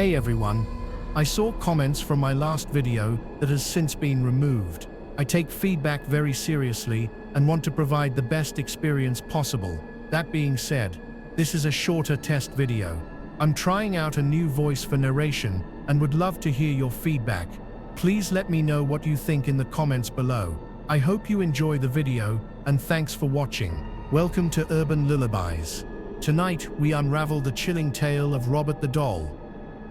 Hey everyone, I saw comments from my last video that has since been removed. I take feedback very seriously and want to provide the best experience possible. That being said, this is a shorter test video. I'm trying out a new voice for narration and would love to hear your feedback. Please let me know what you think in the comments below. I hope you enjoy the video and thanks for watching. Welcome to Urban Lullabies. Tonight we unravel the chilling tale of Robert the Doll,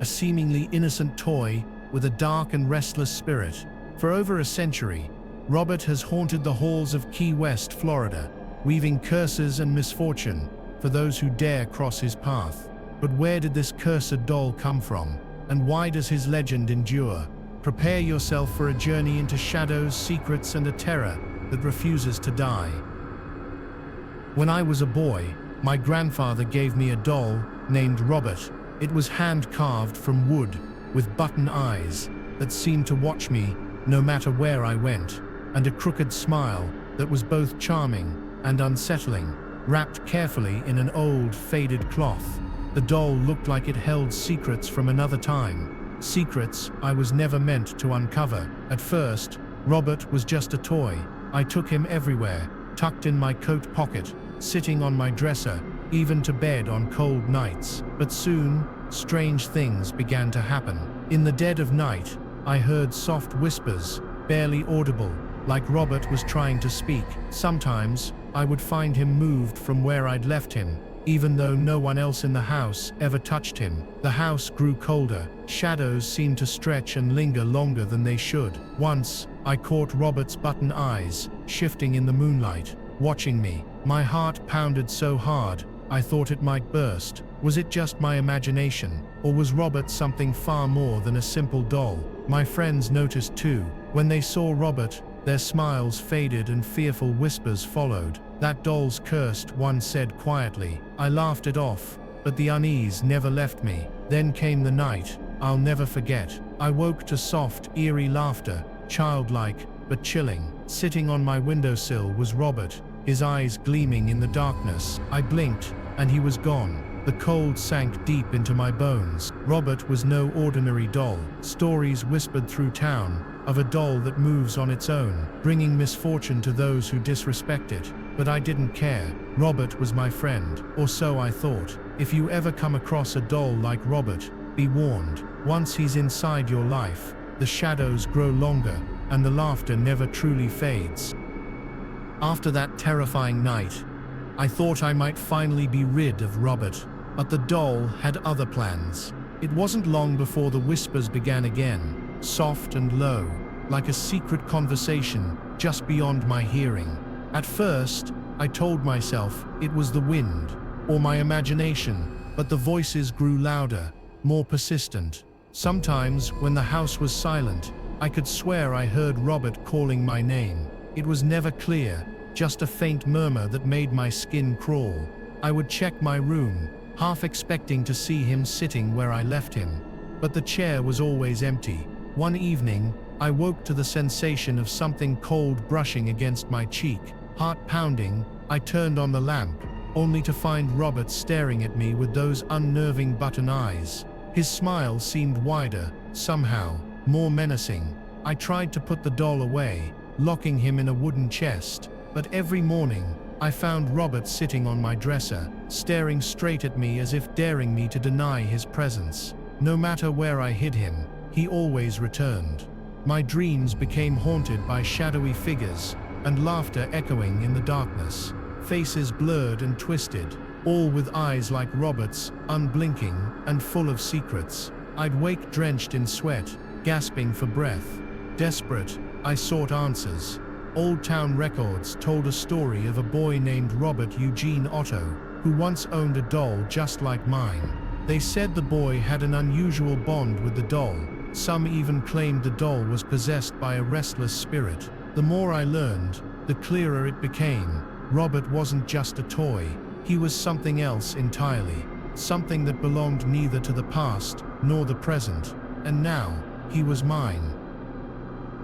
a seemingly innocent toy with a dark and restless spirit. For over a century, Robert has haunted the halls of Key West, Florida, weaving curses and misfortune for those who dare cross his path. But where did this cursed doll come from, and why does his legend endure? Prepare yourself for a journey into shadows, secrets, and a terror that refuses to die. When I was a boy, my grandfather gave me a doll named Robert. It was hand-carved from wood, with button eyes that seemed to watch me no matter where I went, and a crooked smile that was both charming and unsettling, wrapped carefully in an old, faded cloth. The doll looked like it held secrets from another time, secrets I was never meant to uncover. At first, Robert was just a toy. I took him everywhere, tucked in my coat pocket, sitting on my dresser, even to bed on cold nights. But soon, strange things began to happen. In the dead of night, I heard soft whispers, barely audible, like Robert was trying to speak. Sometimes, I would find him moved from where I'd left him, even though no one else in the house ever touched him. The house grew colder. Shadows seemed to stretch and linger longer than they should. Once, I caught Robert's button eyes, shifting in the moonlight, watching me. My heart pounded so hard, I thought it might burst. Was it just my imagination, or was Robert something far more than a simple doll? My friends noticed too. When they saw Robert, their smiles faded and fearful whispers followed. "That doll's cursed," one said quietly. I laughed it off, but the unease never left me. Then came the night I'll never forget. I woke to soft, eerie laughter, childlike but chilling. Sitting on my windowsill was Robert, his eyes gleaming in the darkness. I blinked, and he was gone. The cold sank deep into my bones. Robert was no ordinary doll. Stories whispered through town of a doll that moves on its own, bringing misfortune to those who disrespect it. But I didn't care. Robert was my friend, or so I thought. If you ever come across a doll like Robert, be warned. Once he's inside your life, the shadows grow longer, and the laughter never truly fades. After that terrifying night, I thought I might finally be rid of Robert, but the doll had other plans. It wasn't long before the whispers began again, soft and low, like a secret conversation just beyond my hearing. At first, I told myself it was the wind, or my imagination, but the voices grew louder, more persistent. Sometimes, when the house was silent, I could swear I heard Robert calling my name. It was never clear, just a faint murmur that made my skin crawl. I would check my room, half expecting to see him sitting where I left him, but the chair was always empty. One evening, I woke to the sensation of something cold brushing against my cheek. Heart pounding, I turned on the lamp, only to find Robert staring at me with those unnerving button eyes. His smile seemed wider, somehow, more menacing. I tried to put the doll away, locking him in a wooden chest, but every morning, I found Robert sitting on my dresser, staring straight at me as if daring me to deny his presence. No matter where I hid him, he always returned. My dreams became haunted by shadowy figures, and laughter echoing in the darkness. Faces blurred and twisted, all with eyes like Robert's, unblinking and full of secrets. I'd wake drenched in sweat, gasping for breath. Desperate, I sought answers. Old town records told a story of a boy named Robert Eugene Otto, who once owned a doll just like mine. They said the boy had an unusual bond with the doll. Some even claimed the doll was possessed by a restless spirit. The more I learned, the clearer it became. Robert wasn't just a toy. He was something else entirely. Something that belonged neither to the past nor the present. And now, he was mine.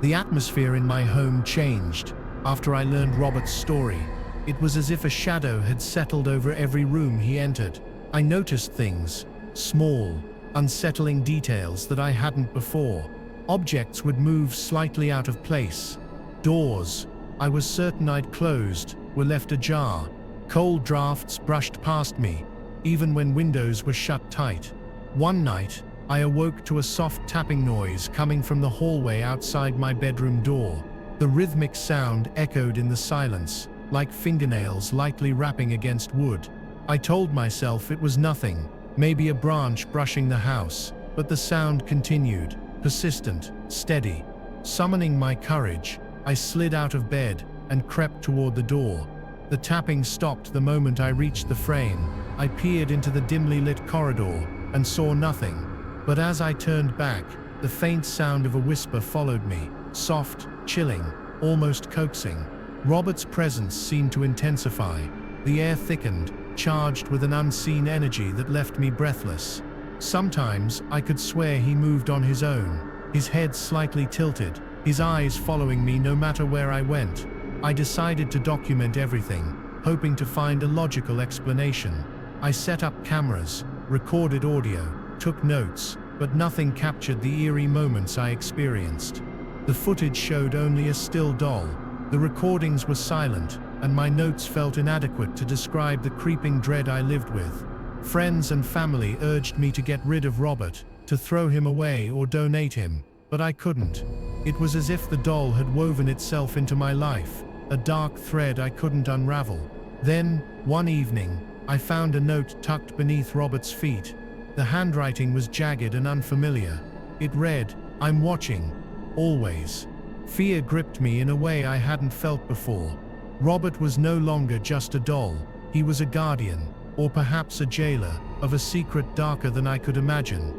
The atmosphere in my home changed after I learned Robert's story. It was as if a shadow had settled over every room he entered. I noticed things, small, unsettling details that I hadn't before. Objects would move slightly out of place. Doors, I was certain I'd closed, were left ajar. Cold drafts brushed past me, even when windows were shut tight. One night, I awoke to a soft tapping noise coming from the hallway outside my bedroom door. The rhythmic sound echoed in the silence, like fingernails lightly rapping against wood. I told myself it was nothing, maybe a branch brushing the house, but the sound continued, persistent, steady. Summoning my courage, I slid out of bed and crept toward the door. The tapping stopped the moment I reached the frame. I peered into the dimly lit corridor and saw nothing. But as I turned back, the faint sound of a whisper followed me, soft, chilling, almost coaxing. Robert's presence seemed to intensify. The air thickened, charged with an unseen energy that left me breathless. Sometimes I could swear he moved on his own, his head slightly tilted, his eyes following me no matter where I went. I decided to document everything, hoping to find a logical explanation. I set up cameras, recorded audio, took notes, but nothing captured the eerie moments I experienced. The footage showed only a still doll. The recordings were silent, and my notes felt inadequate to describe the creeping dread I lived with. Friends and family urged me to get rid of Robert, to throw him away or donate him, but I couldn't. It was as if the doll had woven itself into my life, a dark thread I couldn't unravel. Then, one evening, I found a note tucked beneath Robert's feet. The handwriting was jagged and unfamiliar. It read, "I'm watching. Always." Fear gripped me in a way I hadn't felt before. Robert was no longer just a doll. He was a guardian, or perhaps a jailer, of a secret darker than I could imagine.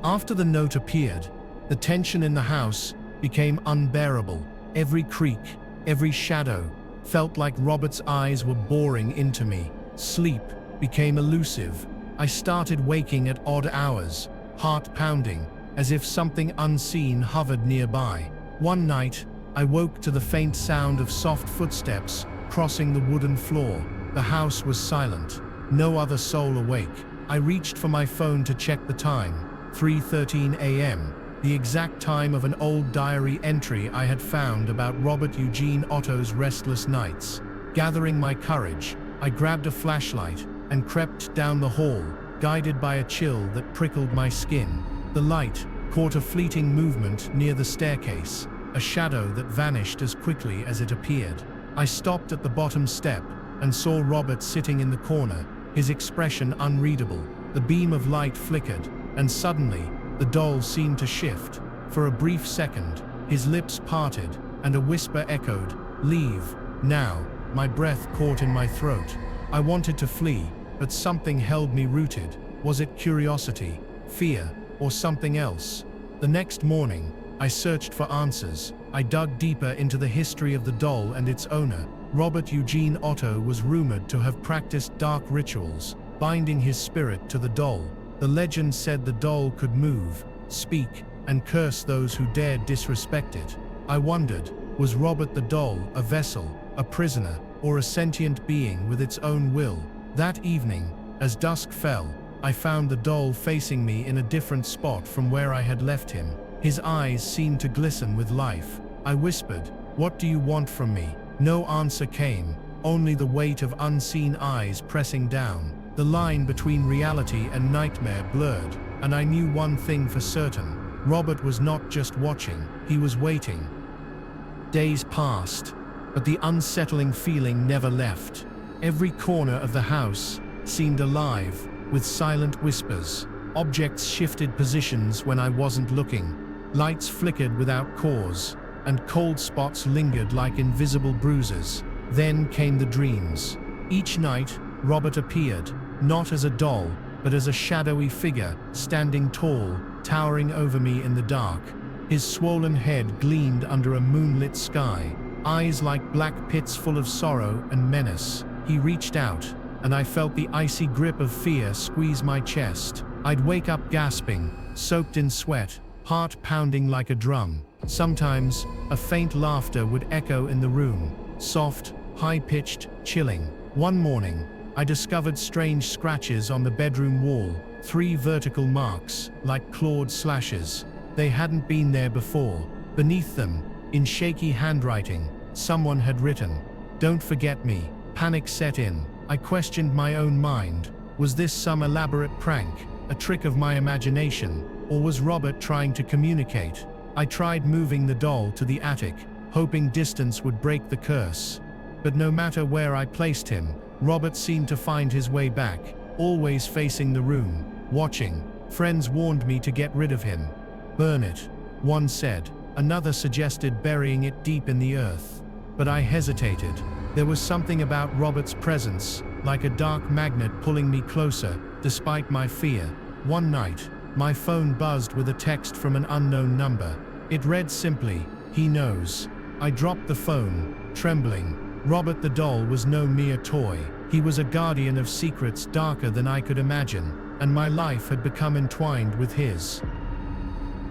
After the note appeared, the tension in the house became unbearable. Every creak, every shadow, felt like Robert's eyes were boring into me. Sleep became elusive. I started waking at odd hours, heart pounding, as if something unseen hovered nearby. One night, I woke to the faint sound of soft footsteps crossing the wooden floor. The house was silent, no other soul awake. I reached for my phone to check the time, 3:13 a.m., the exact time of an old diary entry I had found about Robert Eugene Otto's restless nights. Gathering my courage, I grabbed a flashlight and crept down the hall, guided by a chill that prickled my skin. The light caught a fleeting movement near the staircase, a shadow that vanished as quickly as it appeared. I stopped at the bottom step and saw Robert sitting in the corner, his expression unreadable. The beam of light flickered, and suddenly, the doll seemed to shift. For a brief second, his lips parted, and a whisper echoed, "Leave, now." My breath caught in my throat. I wanted to flee, but something held me rooted. Was it curiosity, fear, or something else? The next morning, I searched for answers. I dug deeper into the history of the doll and its owner. Robert Eugene Otto was rumored to have practiced dark rituals, binding his spirit to the doll. The legend said the doll could move, speak, and curse those who dared disrespect it. I wondered, was Robert the doll a vessel, a prisoner, or a sentient being with its own will? That evening, as dusk fell, I found the doll facing me in a different spot from where I had left him. His eyes seemed to glisten with life. I whispered, "What do you want from me?" No answer came, only the weight of unseen eyes pressing down. The line between reality and nightmare blurred, and I knew one thing for certain. Robert was not just watching, he was waiting. Days passed, but the unsettling feeling never left. Every corner of the house seemed alive, with silent whispers. Objects shifted positions when I wasn't looking. Lights flickered without cause, and cold spots lingered like invisible bruises. Then came the dreams. Each night, Robert appeared, not as a doll, but as a shadowy figure, standing tall, towering over me in the dark. His swollen head gleamed under a moonlit sky, eyes like black pits full of sorrow and menace. He reached out, and I felt the icy grip of fear squeeze my chest. I'd wake up gasping, soaked in sweat, heart pounding like a drum. Sometimes, a faint laughter would echo in the room, soft, high-pitched, chilling. One morning, I discovered strange scratches on the bedroom wall, 3 vertical marks, like clawed slashes. They hadn't been there before. Beneath them, in shaky handwriting, someone had written, "Don't forget me." Panic set in. I questioned my own mind. Was this some elaborate prank, a trick of my imagination, or was Robert trying to communicate? I tried moving the doll to the attic, hoping distance would break the curse. But no matter where I placed him, Robert seemed to find his way back, always facing the room, watching. Friends warned me to get rid of him. "Burn it," one said. Another suggested burying it deep in the earth. But I hesitated. There was something about Robert's presence, like a dark magnet pulling me closer, despite my fear. One night, my phone buzzed with a text from an unknown number. It read simply, "He knows." I dropped the phone, trembling. Robert the doll was no mere toy. He was a guardian of secrets darker than I could imagine, and my life had become entwined with his.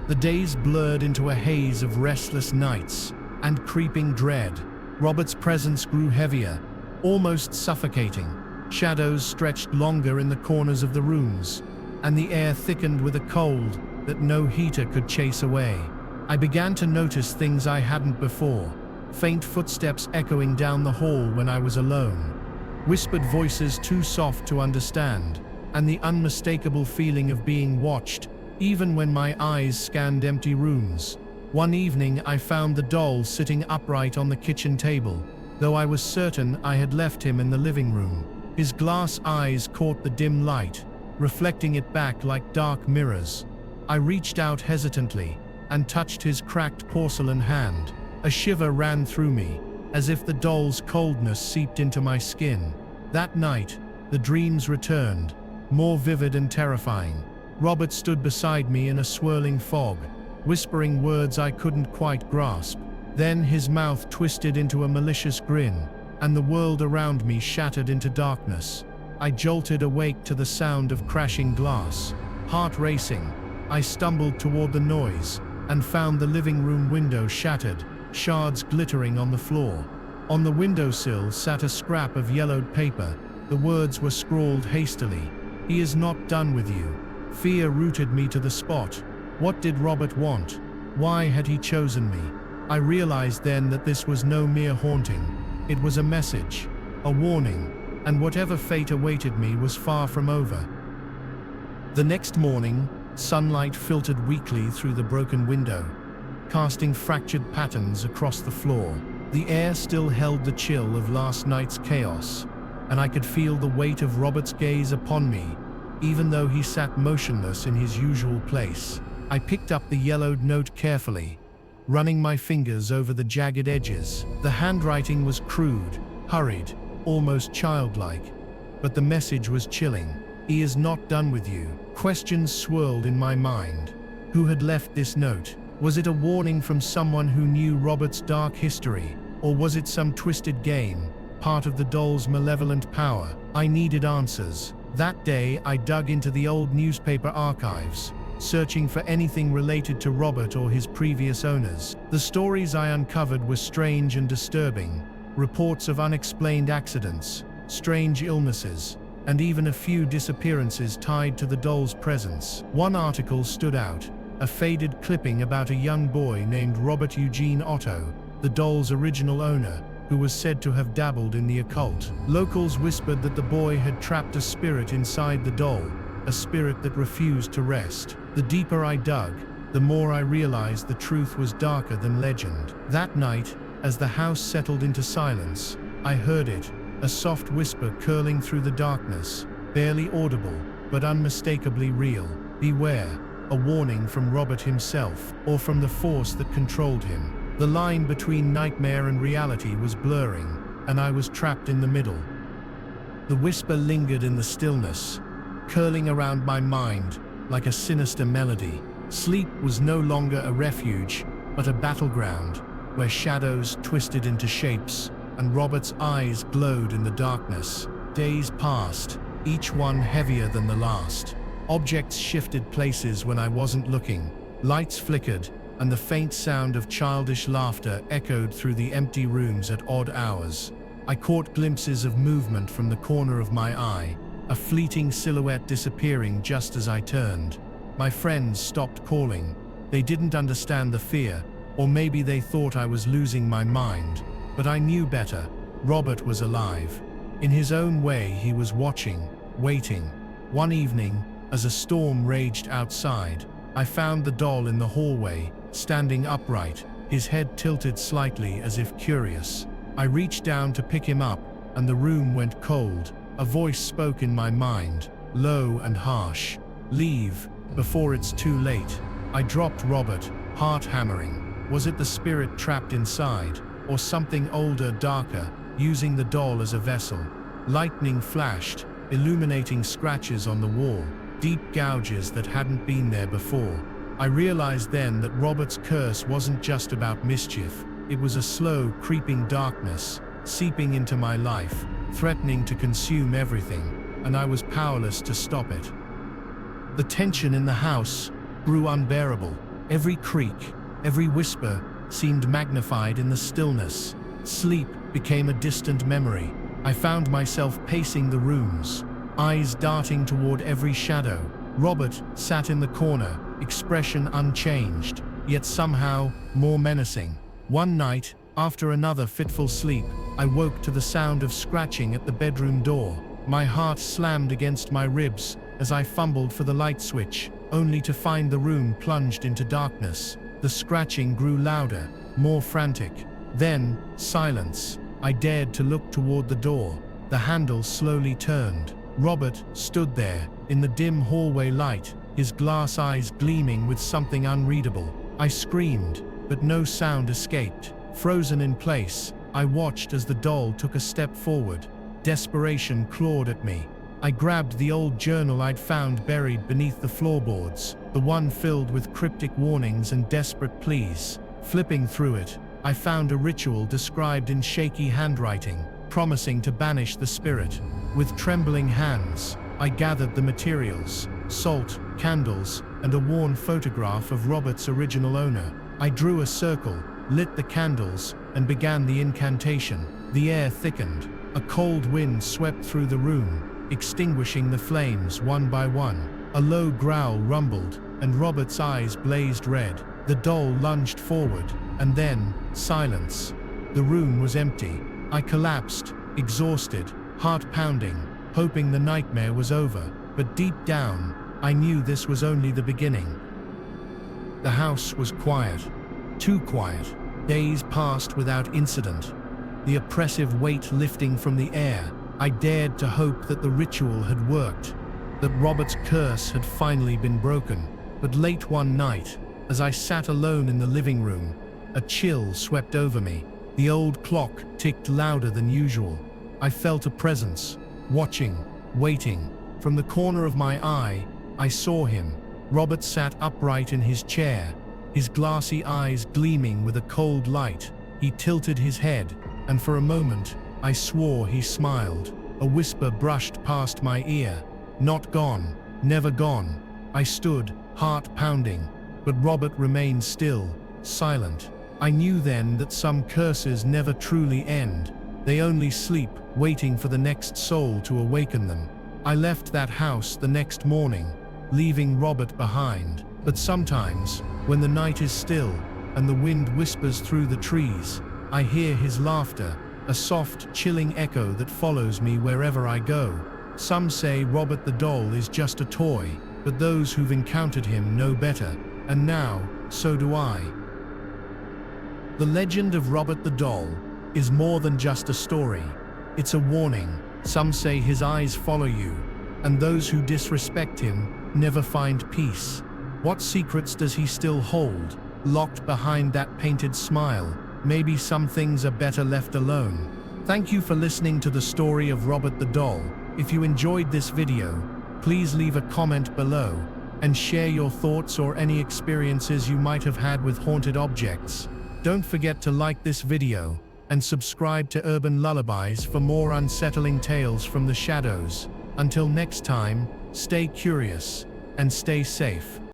The days blurred into a haze of restless nights and creeping dread. Robert's presence grew heavier, almost suffocating. Shadows stretched longer in the corners of the rooms, and the air thickened with a cold that no heater could chase away. I began to notice things I hadn't before. Faint footsteps echoing down the hall when I was alone. Whispered voices too soft to understand, and the unmistakable feeling of being watched, even when my eyes scanned empty rooms. One evening I found the doll sitting upright on the kitchen table, though I was certain I had left him in the living room. His glass eyes caught the dim light, reflecting it back like dark mirrors. I reached out hesitantly and touched his cracked porcelain hand. A shiver ran through me, as if the doll's coldness seeped into my skin. That night, the dreams returned, more vivid and terrifying. Robert stood beside me in a swirling fog, whispering words I couldn't quite grasp. Then his mouth twisted into a malicious grin, and the world around me shattered into darkness. I jolted awake to the sound of crashing glass. Heart racing, I stumbled toward the noise, and found the living room window shattered, shards glittering on the floor. On the windowsill sat a scrap of yellowed paper. The words were scrawled hastily. "He is not done with you." Fear rooted me to the spot. What did Robert want? Why had he chosen me? I realized then that this was no mere haunting. It was a message, a warning, and whatever fate awaited me was far from over. The next morning, sunlight filtered weakly through the broken window, casting fractured patterns across the floor. The air still held the chill of last night's chaos, and I could feel the weight of Robert's gaze upon me, even though he sat motionless in his usual place. I picked up the yellowed note carefully, running my fingers over the jagged edges. The handwriting was crude, hurried, almost childlike, but the message was chilling. "He is not done with you." Questions swirled in my mind. Who had left this note? Was it a warning from someone who knew Robert's dark history, or was it some twisted game, part of the doll's malevolent power? I needed answers. That day, I dug into the old newspaper archives, searching for anything related to Robert or his previous owners. The stories I uncovered were strange and disturbing. Reports of unexplained accidents, strange illnesses, and even a few disappearances tied to the doll's presence. One article stood out, a faded clipping about a young boy named Robert Eugene Otto, the doll's original owner, who was said to have dabbled in the occult. Locals whispered that the boy had trapped a spirit inside the doll, a spirit that refused to rest. The deeper I dug, the more I realized the truth was darker than legend. That night, as the house settled into silence, I heard it, a soft whisper curling through the darkness, barely audible, but unmistakably real. Beware, a warning from Robert himself, or from the force that controlled him. The line between nightmare and reality was blurring, and I was trapped in the middle. The whisper lingered in the stillness, curling around my mind like a sinister melody. Sleep was no longer a refuge, but a battleground, where shadows twisted into shapes, and Robert's eyes glowed in the darkness. Days passed, each one heavier than the last. Objects shifted places when I wasn't looking. Lights flickered, and the faint sound of childish laughter echoed through the empty rooms at odd hours. I caught glimpses of movement from the corner of my eye, a fleeting silhouette disappearing just as I turned. My friends stopped calling. They didn't understand the fear, or maybe they thought I was losing my mind. But I knew better. Robert was alive. In his own way, he was watching, waiting. One evening, as a storm raged outside, I found the doll in the hallway, standing upright, his head tilted slightly as if curious. I reached down to pick him up, and the room went cold. A voice spoke in my mind, low and harsh. "Leave, before it's too late." I dropped Robert, heart hammering. Was it the spirit trapped inside, or something older, darker, using the doll as a vessel? Lightning flashed, illuminating scratches on the wall, deep gouges that hadn't been there before. I realized then that Robert's curse wasn't just about mischief. It was a slow, creeping darkness, seeping into my life, threatening to consume everything, and I was powerless to stop it. The tension in the house grew unbearable. Every creak, every whisper seemed magnified in the stillness. Sleep became a distant memory. I found myself pacing the rooms, eyes darting toward every shadow. Robert sat in the corner, expression unchanged, yet somehow more menacing. One night, after another fitful sleep, I woke to the sound of scratching at the bedroom door. My heart slammed against my ribs as I fumbled for the light switch, only to find the room plunged into darkness. The scratching grew louder, more frantic. Then, silence. I dared to look toward the door. The handle slowly turned. Robert stood there, in the dim hallway light, his glass eyes gleaming with something unreadable. I screamed, but no sound escaped. Frozen in place, I watched as the doll took a step forward. Desperation clawed at me. I grabbed the old journal I'd found buried beneath the floorboards, the one filled with cryptic warnings and desperate pleas. Flipping through it, I found a ritual described in shaky handwriting, promising to banish the spirit. With trembling hands, I gathered the materials: salt, candles, and a worn photograph of Robert's original owner. I drew a circle, lit the candles, and began the incantation. The air thickened. A cold wind swept through the room, extinguishing the flames one by one. A low growl rumbled, and Robert's eyes blazed red. The doll lunged forward, and then, silence. The room was empty. I collapsed, exhausted, heart pounding, hoping the nightmare was over, but deep down, I knew this was only the beginning. The house was quiet. Too quiet. Days passed without incident, the oppressive weight lifting from the air. I dared to hope that the ritual had worked, that Robert's curse had finally been broken. But late one night, as I sat alone in the living room, a chill swept over me. The old clock ticked louder than usual. I felt a presence, watching, waiting. From the corner of my eye, I saw him. Robert sat upright in his chair, his glassy eyes gleaming with a cold light. He tilted his head, and for a moment, I swore he smiled. A whisper brushed past my ear. Not gone, never gone. I stood, heart pounding, but Robert remained still, silent. I knew then that some curses never truly end. They only sleep, waiting for the next soul to awaken them. I left that house the next morning, leaving Robert behind. But sometimes, when the night is still, and the wind whispers through the trees, I hear his laughter, a soft, chilling echo that follows me wherever I go. Some say Robert the doll is just a toy, but those who've encountered him know better, and now, so do I. The legend of Robert the doll is more than just a story. It's a warning. Some say his eyes follow you, and those who disrespect him never find peace. What secrets does he still hold, locked behind that painted smile? Maybe some things are better left alone. Thank you for listening to the story of Robert the doll. If you enjoyed this video, please leave a comment below and share your thoughts or any experiences you might have had with haunted objects. Don't forget to like this video and subscribe to Urban Lullabies for more unsettling tales from the shadows. Until next time, stay curious and stay safe.